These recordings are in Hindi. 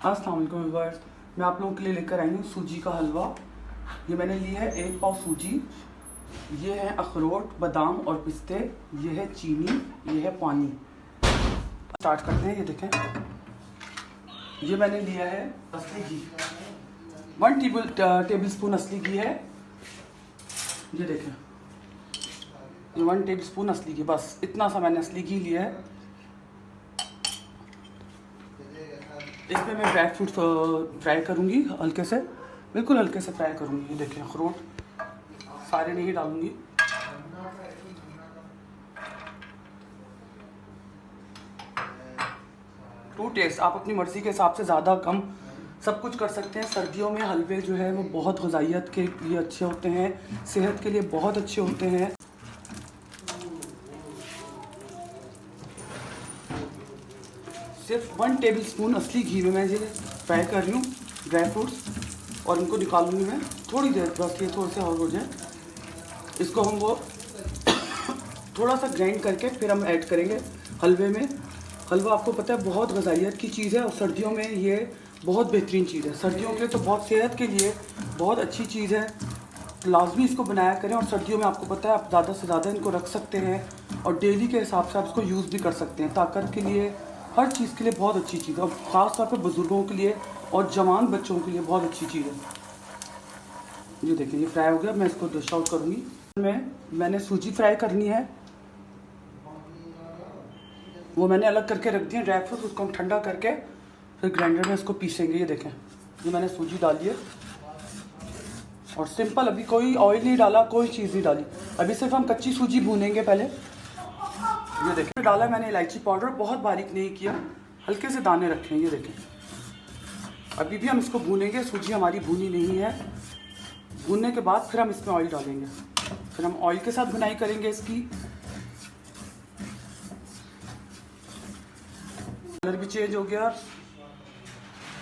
अस्सलाम वालेकुम व्यूअर्स, मैं आप लोगों के लिए लेकर आई हूँ सूजी का हलवा। ये मैंने लिया है 1 पाव सूजी, ये है अखरोट, बादाम और पिस्ते, ये है चीनी, ये है पानी। स्टार्ट करते हैं। ये देखें, ये मैंने लिया है असली घी, 1 टेबल स्पून असली घी है। ये देखें, ये 1 टेबल स्पून असली घी, बस इतना सा मैंने असली घी लिया है। इसमें मैं ड्राई फ्रूट फ्राई करूँगी, हल्के से, बिल्कुल हल्के से फ्राई करूँगी। ये देखें, अखरोट सारे नहीं डालूँगी। टू टेस्ट, आप अपनी मर्ज़ी के हिसाब से ज़्यादा कम सब कुछ कर सकते हैं। सर्दियों में हलवे जो है वो बहुत ग़िज़ाइयत के लिए अच्छे होते हैं, सेहत के लिए बहुत अच्छे होते हैं। सिर्फ 1 टेबल स्पून असली घी में मैं ये फ्राई कर रही हूँ ड्राई फ्रूट्स, और इनको निकालूंगी मैं थोड़ी देर, बस ये थोड़े से और हो जाए। इसको हम वो थोड़ा सा ग्राइंड करके फिर हम ऐड करेंगे हलवे में। हलवा आपको पता है बहुत ग़िज़ाइयत की चीज़ है, और सर्दियों में ये बहुत बेहतरीन चीज़ है। सर्दियों के लिए तो बहुत, सेहत के लिए बहुत अच्छी चीज़ है, लाजमी इसको बनाया करें। और सर्दियों में आपको पता है आप ज़्यादा से ज़्यादा इनको रख सकते हैं, और डेली के हिसाब से आप इसको यूज़ भी कर सकते हैं। ताकत के लिए, हर चीज़ के लिए बहुत अच्छी चीज़ है, और ख़ास तौर पे बुज़ुर्गों के लिए और जवान बच्चों के लिए बहुत अच्छी चीज़ है। ये देखिए, ये फ्राई हो गया, मैं इसको डिश आउट करूँगी। मैंने सूजी फ्राई करनी है, वो मैंने अलग करके रख दिया ड्राई फ्रूट, उसको हम ठंडा करके फिर ग्राइंडर में इसको पीसेंगे। ये देखें, ये मैंने सूजी डाली है, और सिंपल, अभी कोई ऑयल नहीं डाला, कोई चीज़ नहीं डाली। अभी सिर्फ हम कच्ची सूजी भूनेंगे पहले। ये देखें, डाला मैंने इलायची पाउडर, बहुत बारीक नहीं किया, हल्के से दाने रखे हैं। ये देखें, अभी भी हम इसको भूनेंगे, सूजी हमारी भूनी नहीं है। भूनने के बाद फिर हम इसमें ऑयल डालेंगे, फिर हम ऑयल के साथ बुनाई करेंगे इसकी। कलर भी चेंज हो गया।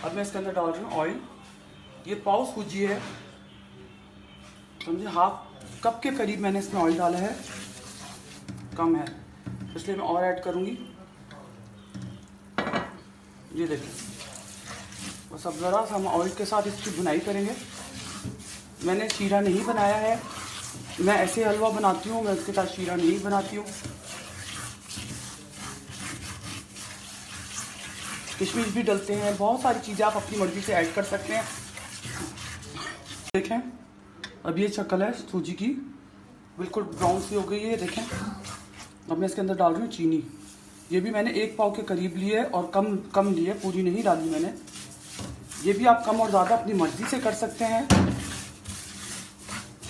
अब मैं इसके अंदर डाल रही हूँ ऑयल। ये पाव सूजी है, समझे, हाफ कप के करीब मैंने इसमें ऑयल डाला है, कम है इसलिए मैं और ऐड करूँगी। ये देखिए, बस अब ज़रा सा हम ऑयल के साथ इसकी बुनाई करेंगे। मैंने शीरा नहीं बनाया है, मैं ऐसे हलवा बनाती हूँ, मैं इसके साथ शीरा नहीं बनाती हूँ। किशमिश भी डलते हैं, बहुत सारी चीज़ें आप अपनी मर्ज़ी से ऐड कर सकते हैं। देखें, अब ये शक्ल है सूजी की, बिल्कुल ब्राउन सी हो गई है। देखें, अब मैं इसके अंदर डाल रही हूँ चीनी। ये भी मैंने 1 पाव के करीब ली है, और कम ली है, पूरी नहीं डाली मैंने। ये भी आप कम और ज़्यादा अपनी मर्ज़ी से कर सकते हैं।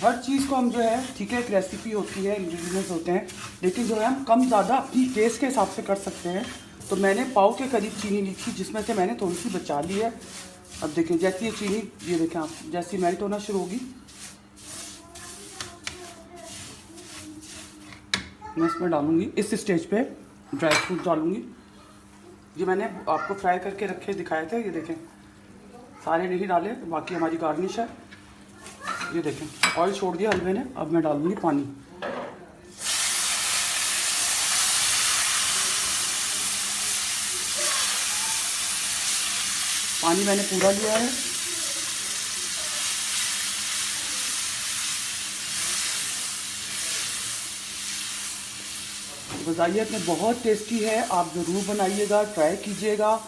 हर चीज़ को हम जो है, ठीक है, एक रेसिपी होती है, इंग्रेडिएंट्स होते हैं, लेकिन जो है हम कम ज़्यादा अपनी टेस्ट के हिसाब से कर सकते हैं। तो मैंने पाव के करीब चीनी ली थी, जिसमें से मैंने थोड़ी सी बचा ली है। अब देखिए, जैसी ये चीनी, ये देखें आप, जैसी मेल्ट होना शुरू होगी, मैं इसमें डालूंगी, इस स्टेज पे ड्राई फ्रूट डालूंगी। ये मैंने आपको फ्राई करके रखे दिखाए थे, ये देखें, सारे नहीं डाले, बाकी हमारी गार्निश है। ये देखें, ऑयल छोड़ दिया हलवे ने। अब मैं डालूंगी पानी। पानी मैंने पूरा लिया है। ग़िज़ाइयत में बहुत टेस्टी है, आप ज़रूर बनाइएगा, ट्राई कीजिएगा।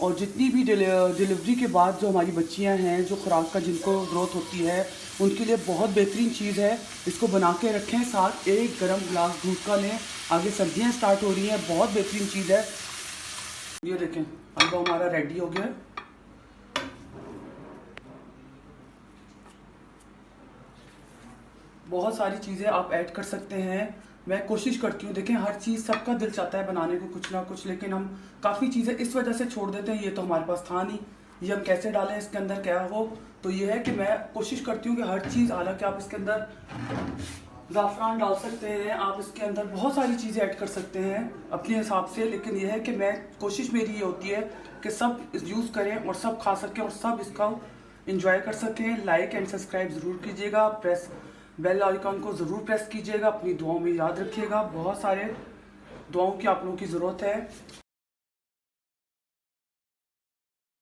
और जितनी भी डिलीवरी के बाद जो हमारी बच्चियां हैं, जो खुराक का जिनको ज़रूरत होती है, उनके लिए बहुत बेहतरीन चीज़ है। इसको बना के रखें, साथ एक गर्म गिलास दूध का लें। आगे सर्दियाँ स्टार्ट हो रही हैं, बहुत बेहतरीन चीज़ है। ये देखें, हलवा हमारा रेडी हो गया। बहुत सारी चीज़ें आप ऐड कर सकते हैं, मैं कोशिश करती हूँ। देखें, हर चीज़, सबका दिल चाहता है बनाने को कुछ ना कुछ, लेकिन हम काफ़ी चीज़ें इस वजह से छोड़ देते हैं, ये तो हमारे पास था नहीं, ये हम कैसे डालें, इसके अंदर क्या हो। तो ये है कि मैं कोशिश करती हूँ कि हर चीज़, हालांकि आप इसके अंदर ज़ाफ़रान डाल सकते हैं, आप इसके अंदर बहुत सारी चीज़ें ऐड कर सकते हैं अपने हिसाब से, लेकिन यह है कि मैं, कोशिश मेरी ये होती है कि सब यूज़ करें और सब खा सकें और सब इसका इंजॉय कर सकें। लाइक एंड सब्सक्राइब ज़रूर कीजिएगा, बेल आइकन को ज़रूर प्रेस कीजिएगा। अपनी दुआओं में याद रखिएगा, बहुत सारे दुआओं की आप लोगों की ज़रूरत है।